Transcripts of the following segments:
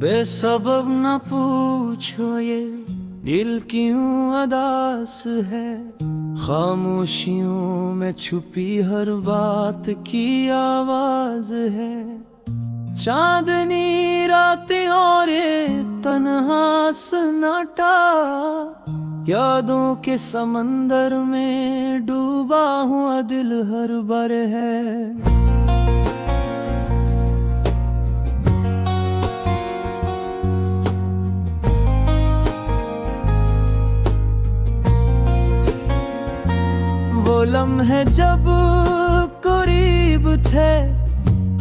बेसबब न पूछो ये दिल क्यों अदास है। खामोशियों में छुपी हर बात की आवाज है। चांदनी रातें और ये तन्हा सन्नाटा, यादों के समंदर में डूबा हुआ दिल हर बार है। वो लम्हे जब करीब थे,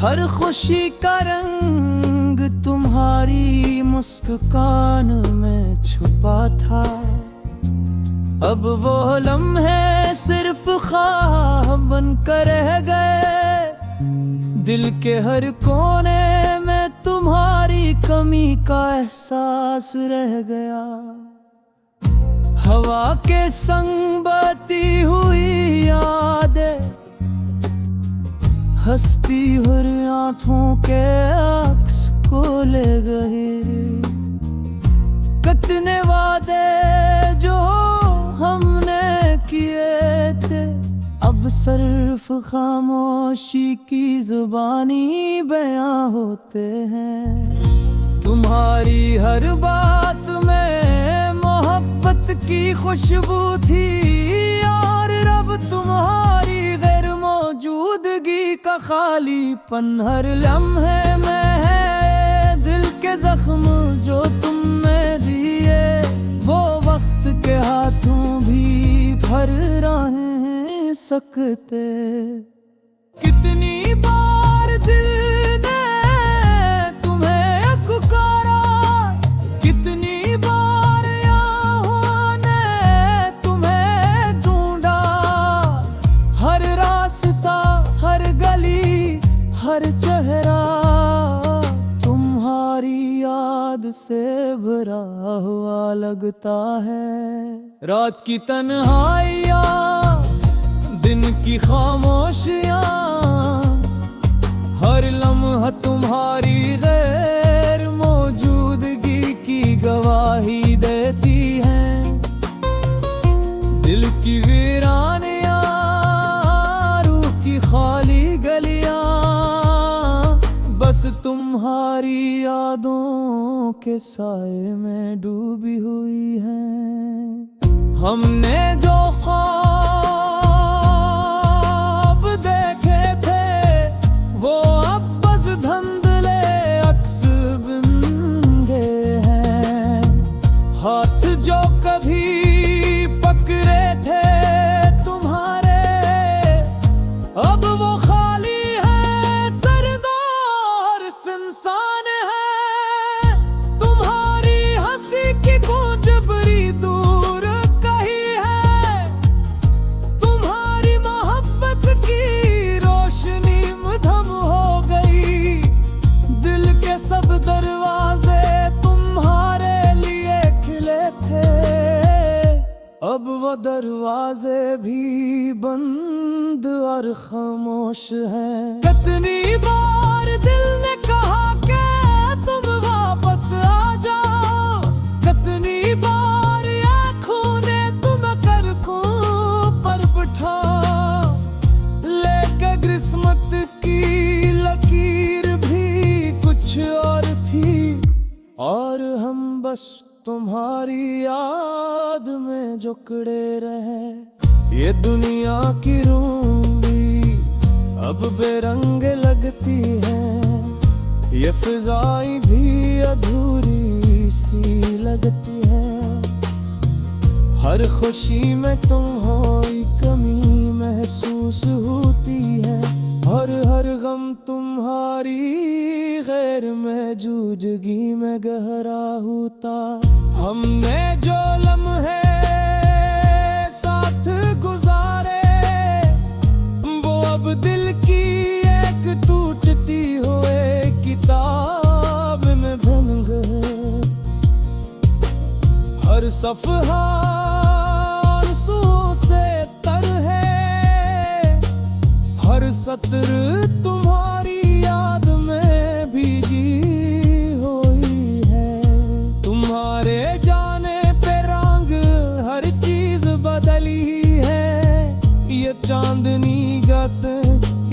हर खुशी का रंग तुम्हारी मुस्कान में छुपा था। अब वो लम्हे सिर्फ ख्वाब बनकर रह गए। दिल के हर कोने में तुम्हारी कमी का एहसास रह गया। हवा के संग बहती हुई यादें, हंसती हर आँखों के अक्स को ले गए। कितने वादे जो हमने किए थे, अब सिर्फ खामोशी की जुबानी बयां होते हैं। तुम्हारी हर बात में मोहब्बत की खुशबू थी, और रब तुम्हारी गैर मौजूदगी का खालीपन हर लम्हे में है। दिल के जख्म जो तुमने दिए, वो वक्त के हाथों भी भर रहे सकते। कितनी बार दिल ने तुम्हें पुकारा, कितनी बार आँखों ने तुम्हें ढूंढा। हर रास्ता, हर गली, हर चेहरा तुम्हारी याद से भरा हुआ लगता है। रात की तन्हाइयाँ, दिन की खामोशियाँ, हर लम्हा तुम्हारी गैर मौजूदगी की गवाही देती हैं। दिल की वीरानियाँ, रूह की खाली गलियाँ, बस तुम्हारी यादों के साए में डूबी हुई हैं। हमने जो ख्वाब देखे थे, वो अब बस धुंधले अक्स बन गए हैं। हाथ जो कभी पकड़े थे तुम्हारे, अब वो खाली है, सरदार सुनसान है। तुम्हारी हंसी की गूंज बड़ी दूर कहीं है, तुम्हारी मोहब्बत की रोशनी मधम हो गई। दिल के सब दरवाजे तुम्हारे लिए खिले थे, अब वो दरवाजे भी बंद और खामोश हैं। कितनी बार दिल ने कहा कि तुम वापस आ जाओ, कितनी बार आँखों ने तुम कर पर बिठा। लेकर किस्मत की लकीर भी कुछ और थी, और हम बस तुम्हारी याद में जकड़े रहे। ये दुनिया की रूह भी अब बेरंग लगती है, ये फिजाएं भी अधूरी सी लगती है। हर खुशी में तुम हो कमी महसूस होती है, और हर गम तुम्हारी गैर मौजूदगी में गहरा होता। हमने जो लम्हे साथ गुजारे, वो अब दिल की एक टूटती हुए किताब में बन गए। हर सफ़हा आंसू से तर है, हर सत्र तुम्हारी याद में भीगी हुई ये चांदनी गत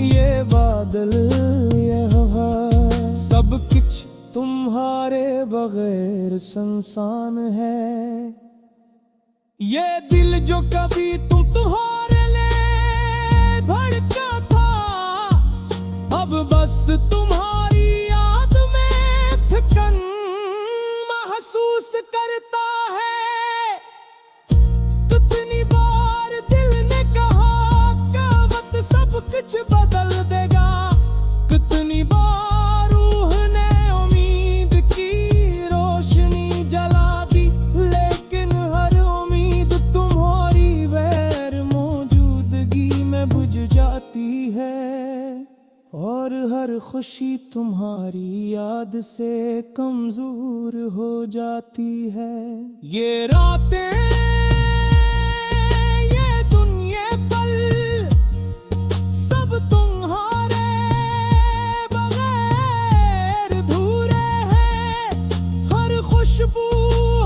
ये बादल ये हवा सब कुछ तुम्हारे बगैर संसान है। ये दिल जो कभी तुम्हारे लिए भड़का था, अब बस तुम्हारी याद में थकन महसूस करता है। कितनी बार दिल ने कहा कि वक्त सब कुछ बदल देगा, कितनी बार रूह ने उम्मीद की रोशनी जला दी, लेकिन हर उम्मीद तुम्हारी गैर मौजूदगी में बुझ जाती है। और हर खुशी तुम्हारी याद से कमजोर हो जाती है। ये रातें ये दुनिया पल सब तुम्हारे बगैर अधूरे हैं। हर खुशबू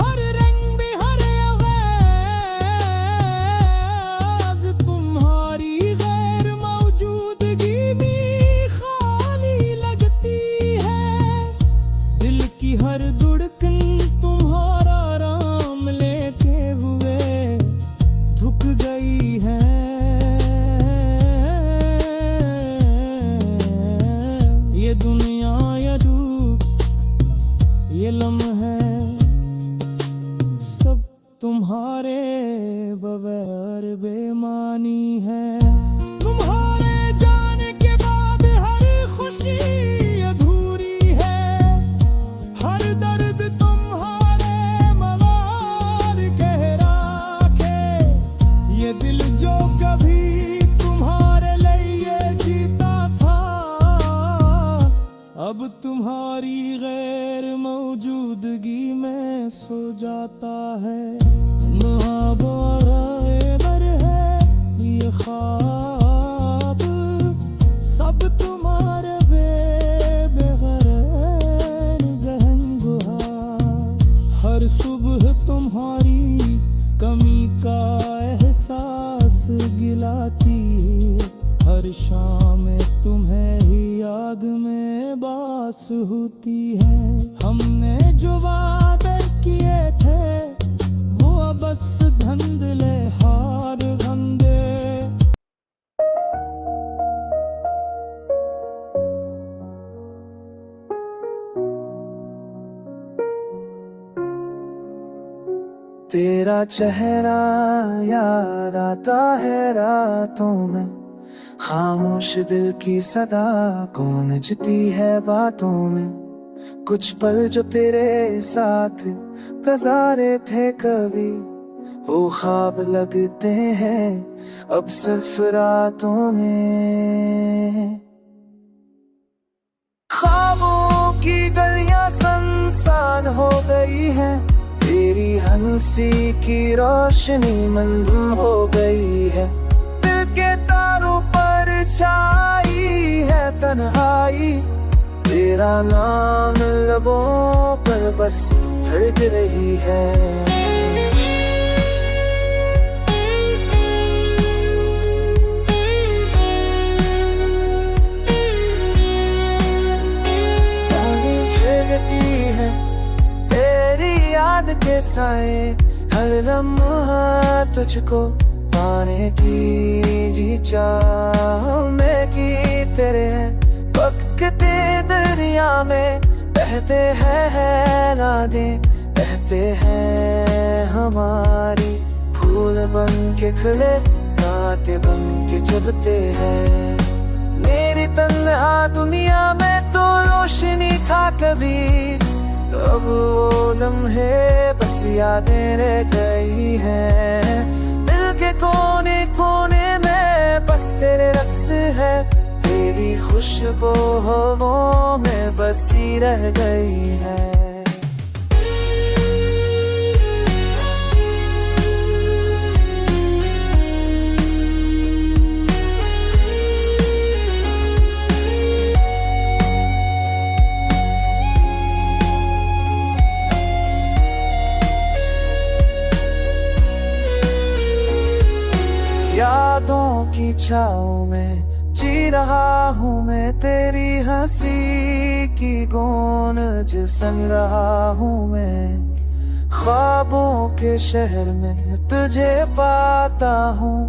हर रंग भी हर आवाज तुम्हारी गैर मौजूदगी भी हर धड़कन तुम्हारा राम लेते हुए झुक गई है। ये दुनिया ये रूप ये लम्हे सब तुम्हारे बगैर बेमानी है। तुम्हारे जाने के बाद हर खुशी दिल जो कभी तुम्हारे लिए जीता था, अब तुम्हारी गैर मौजूदगी में सो जाता है। बर है ये ख्वाब सब तुम्हारे बेगैर गहन गुहार। हर सुबह तुम्हारी कमी का एहसास गिलाती है, हर शाम तुम्हें ही आग में बास होती है। हमने जो वादे किए थे वो बस धंधले हार धंधे। तेरा चेहरा याद आता है रातों में, खामोश दिल की सदा गूंजती है बातों में। कुछ पल जो तेरे साथ गुजारे थे कभी, वो ख्वाब लगते हैं अब सिर्फ रातों में। ख्वाबों की गलियां सुनसान हो गई है, तेरी हंसी की रोशनी मंदम हो गई है। दिल के तारों पर छाई है तन्हाई, तेरा नाम लबों पर बस धड़क रही है। याद के साए हर लम्हा तुझको पाने की जी चाह में की तेरे हैं। वक्त के दरिया में बहते हैं नादें, बहते हैं हमारी फूल बन के खिले कांटे बन के चुभते हैं। मेरी तन्हा दुनिया में तो रोशनी था कभी, अब वो लम्हे बस यादें रह गई हैं। दिल के कोने कोने में बस तेरे रक्स है, तेरी खुशबू हवाओं में बसी रह गई है। यादों की की छाँव में जी रहा हूँ मैं, तेरी हंसी की गूंज सुन रहा हूँ मैं। ख्वाबों के शहर में तुझे पाता हूँ,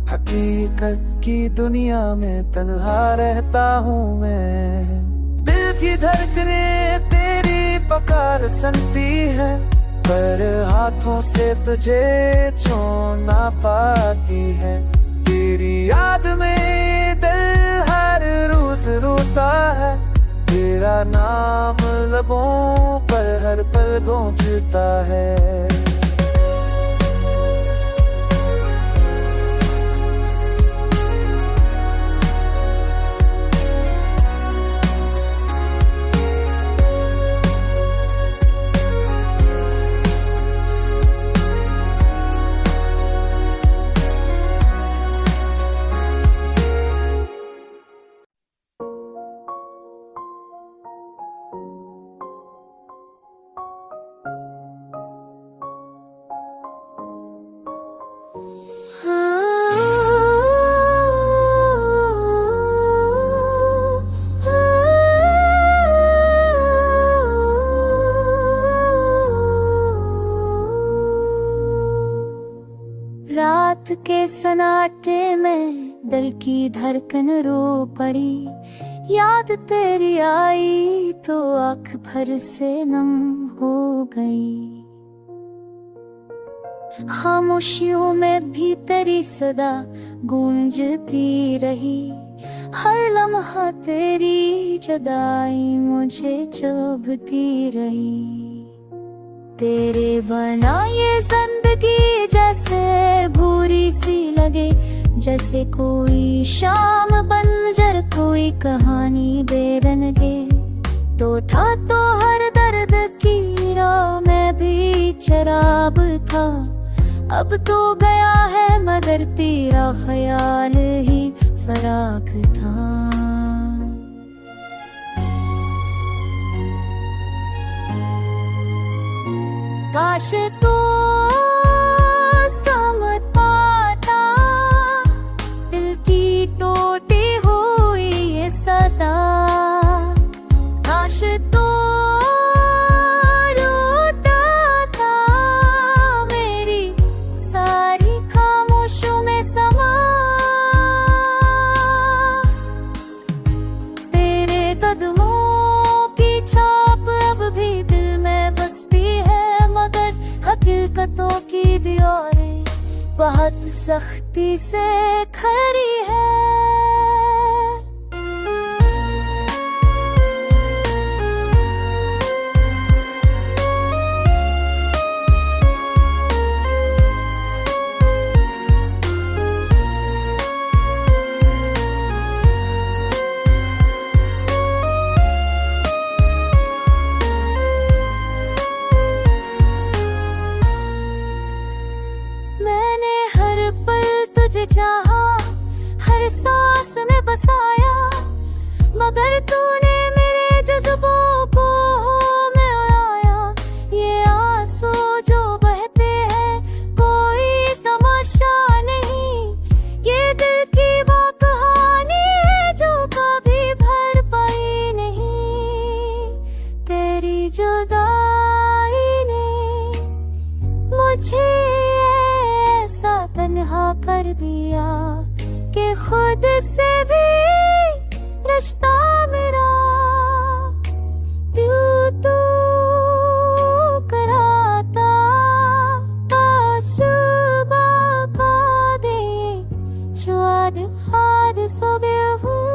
हकीकत की दुनिया में तन्हा रहता हूँ मैं। दिल की धड़कनें तेरी पुकार सुनती है, पर हाथों से तुझे छू ना पाती है। तेरी याद में दिल हर रोज रोता है, तेरा नाम लबों पर हर पल गूंजता है। रात के सन्नाटे में दिल की धड़कन रो पड़ी, याद तेरी आई तो आँख भर से नम हो गई। खामोशियों में भी तेरी सदा गूंजती रही, हर लम्हा तेरी जुदाई मुझे चुभती रही। तेरे बना ये जिंदगी जैसे भूरी सी लगे, जैसे कोई शाम बंजर कोई कहानी बेरंगे। तो था तो हर दर्द की राह में भी चराब था, अब तो गया है मगर तेरा ख्याल ही फराक था। काश तू समझ पाता दिल की टूटी हुई ये सदा। काश तू रूठा था मेरी सारी खामोशियों में समा। तेरे कदमों की छाप अब भी दिल में बसती है, मगर हकीकतों की दीवारें बहुत सख्ती से खड़ी है। मैंने हर पल तुझे चाहा, हर सांस में बसाया, मगर तूने मेरे जज्बों को में उड़ाया। ये आंसू जो बहते हैं कोई तमाशा नहीं, ये दिल की वो कहानी है जो कभी भर पाई नहीं। तेरी जुदाई ने मुझे ऐसा तन्हा कर दिया कि खुद से भी रिश्ता मेरा यूं तो कराता। सुबह का दे छुआद हाद सो गया हूँ,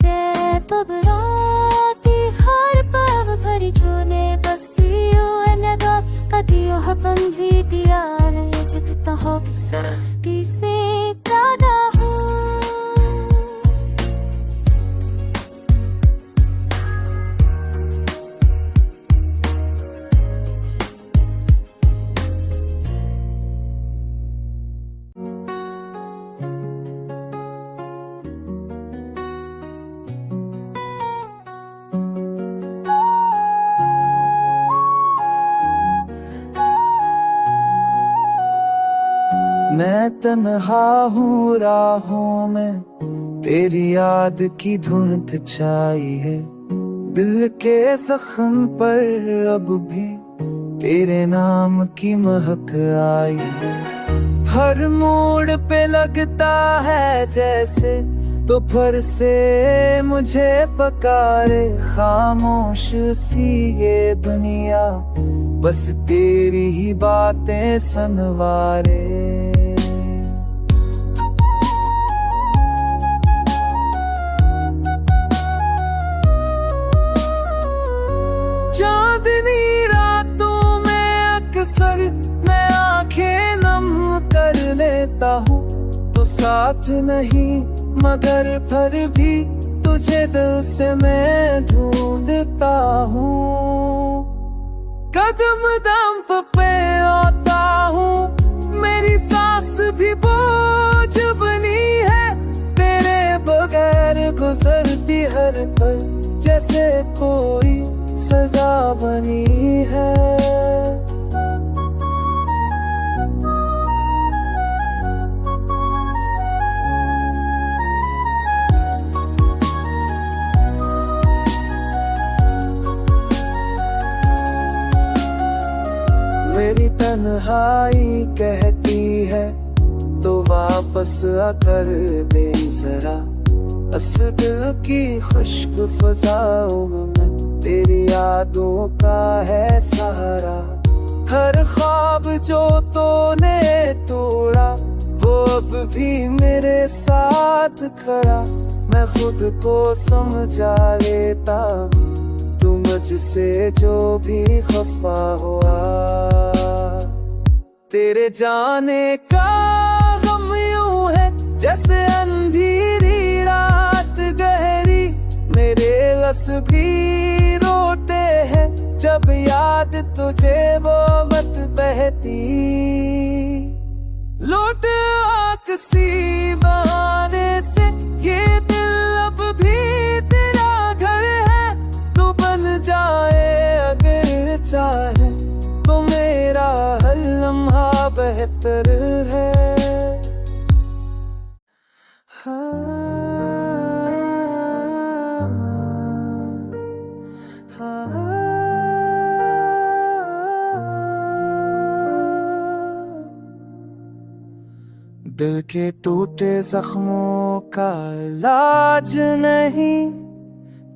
तेरे पबराती हर पब भरी जोने बसी कदियों हपम भी दिया नहीं जितना हो किसे ज्यादा हूँ। मैं तन्हा हूँ राहों में, तेरी याद की धुंध छाई है। दिल के जख्म पर अब भी तेरे नाम की महक आई है। हर मोड़ पे लगता है जैसे दोपहर से मुझे पकारे, खामोश सी ये दुनिया बस तेरी ही बातें सनवारे। चांदनी रातों में अक्सर मैं आंखें नम कर लेता हूँ, तो साथ नहीं मगर फिर भी तुझे दिल से मैं ढूंढता हूँ। कदम दम पे आता हूँ, मेरी सांस भी बोझ बनी है। तेरे बगैर गुजरती हर पल जैसे कोई सजा बनी है। मेरी तन्हाई कहती है तो वापस आकर दे जरा, बस दिल की खुश्क फजाओं में तेरी यादों का है सहारा। हर ख्वाब जो तूने तोड़ा वो अब भी मेरे साथ खड़ा। मैं खुद को समझा लेता तू मुझसे जो भी खफा हुआ। तेरे जाने का गम यूं है जैसे अंधेरी रात गहरी, मेरे लस भी रोते हैं जब याद तुझे वो मत बहती। लौट आ किसी बहाने से ये दिल अब भी तेरा घर है, तू बन जाए अगर चाहे तो मेरा हर लम्हा बेहतर है। दिल के टूटे जख्मों का इलाज नहीं,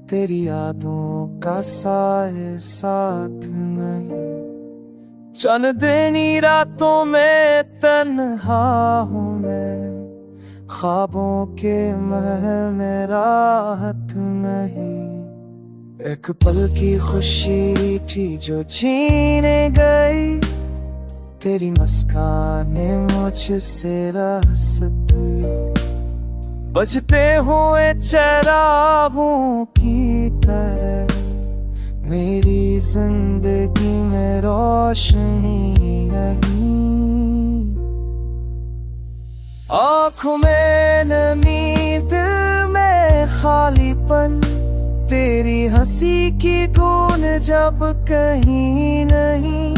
तेरी यादों का साए साथ नहीं। चांदनी रातों में तन्हा हूँ मैं, ख्वाबों के महल में राहत नहीं। एक पल की खुशी थी जो छीने गई, तेरी मुस्काने मुझसे रासत बजते हुए चिरागों की तरह मेरी जिंदगी में रोशनी नहीं। आँखों में नमी, दिल में खालीपन, तेरी हंसी की गूंज जब कहीं नहीं।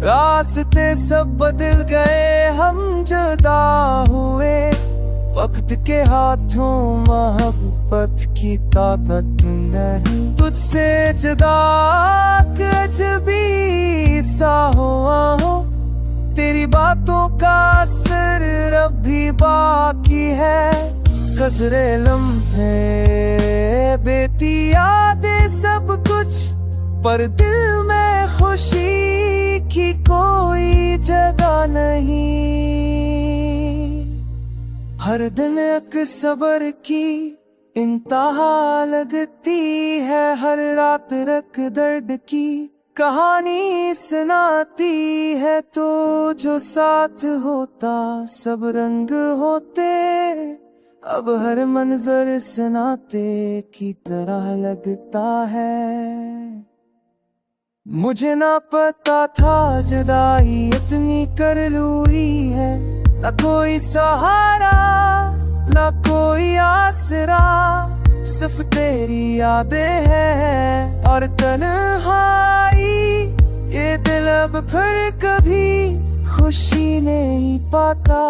रास्ते सब बदल गए, हम जुदा हुए, वक्त के हाथों मोहब्बत की ताकत नहीं। तुझसे जुदा अजनबी सा हुआ हूँ, तेरी बातों का असर अब भी बाकी है। गुज़रे लम्हे बेती यादें सब कुछ, पर दिल में खुशी की कोई जगह नहीं। हर दिन एक सब्र की इंतहा लगती है, हर रात रख दर्द की कहानी सुनाती है। तो जो साथ होता सब रंग होते, अब हर मंजर सुनाते की तरह लगता है। मुझे ना पता था जुदाई इतनी करलूई है, ना कोई सहारा ना कोई आसरा, सिर्फ तेरी यादें हैं और तन्हाई। ये दिल अब फिर कभी खुशी नहीं पाता।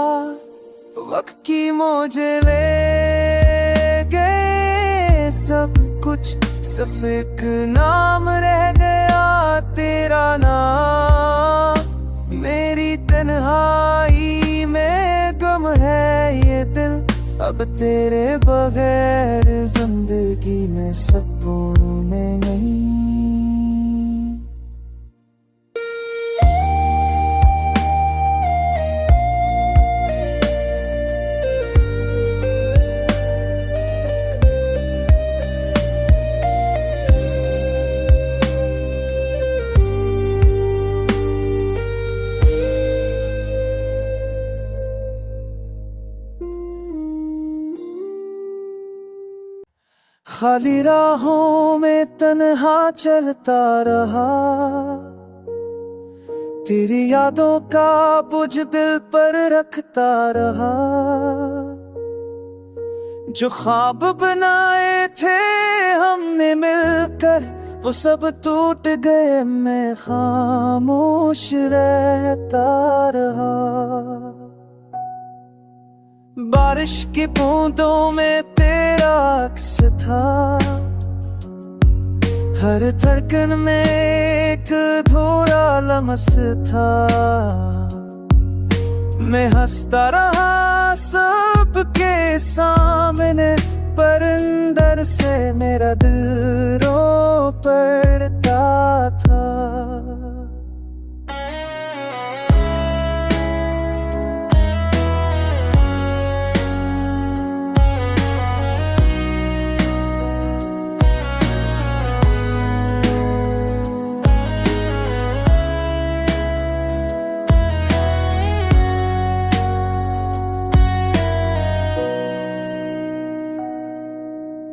वक्त की मुझे ले गए सब कुछ, सिर्फ एक नाम रह गया तेरा नाम। मेरी तन्हाई में गम है ये दिल, अब तेरे बगैर जिंदगी में सपने नहीं। खाली राहों में तन्हा चलता रहा, तेरी यादों का बोझ दिल पर रखता रहा। जो ख्वाब बनाए थे हमने मिलकर, वो सब टूट गए, मैं खामोश रहता रहा। बारिश की बूंदों में तेरा अक्स था, हर धड़कन में एक अधूरा लम्स था। मैं हंसता रहा सबके सामने, पर अंदर से मेरा दिल रो पड़ता था।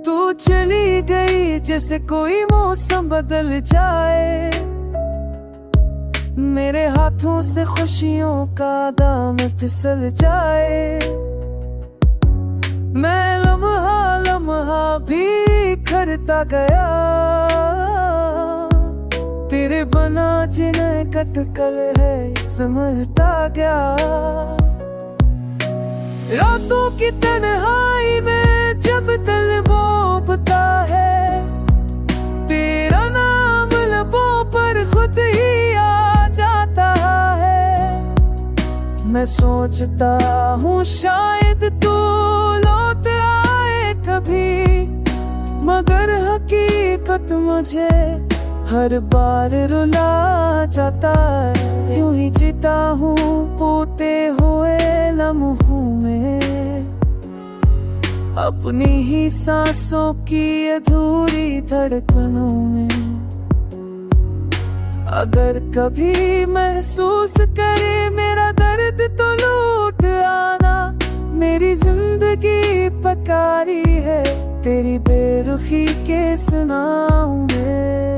तू चली गई जैसे कोई मौसम बदल जाए, मेरे हाथों से खुशियों का दाम फिसल जाए। मैं लम्हा लम्हा बिखरता गया, तेरे बना जिन्हें कटकल है समझता गया। रातों की तन्हाई में जब दिल बोलता है, तेरा नाम लबों पर खुद ही आ जाता है। मैं सोचता हूँ शायद तू लौट आए कभी, मगर हकीकत मुझे हर बार रुला जाता है। यूं ही जीता हूँ टूटे हुए लम्हों में, अपनी ही सांसों की अधूरी धड़कनों में। अगर कभी महसूस करे मेरा दर्द तो लौट आना, मेरी जिंदगी पकारी है तेरी बेरुखी के सुनाऊं मैं।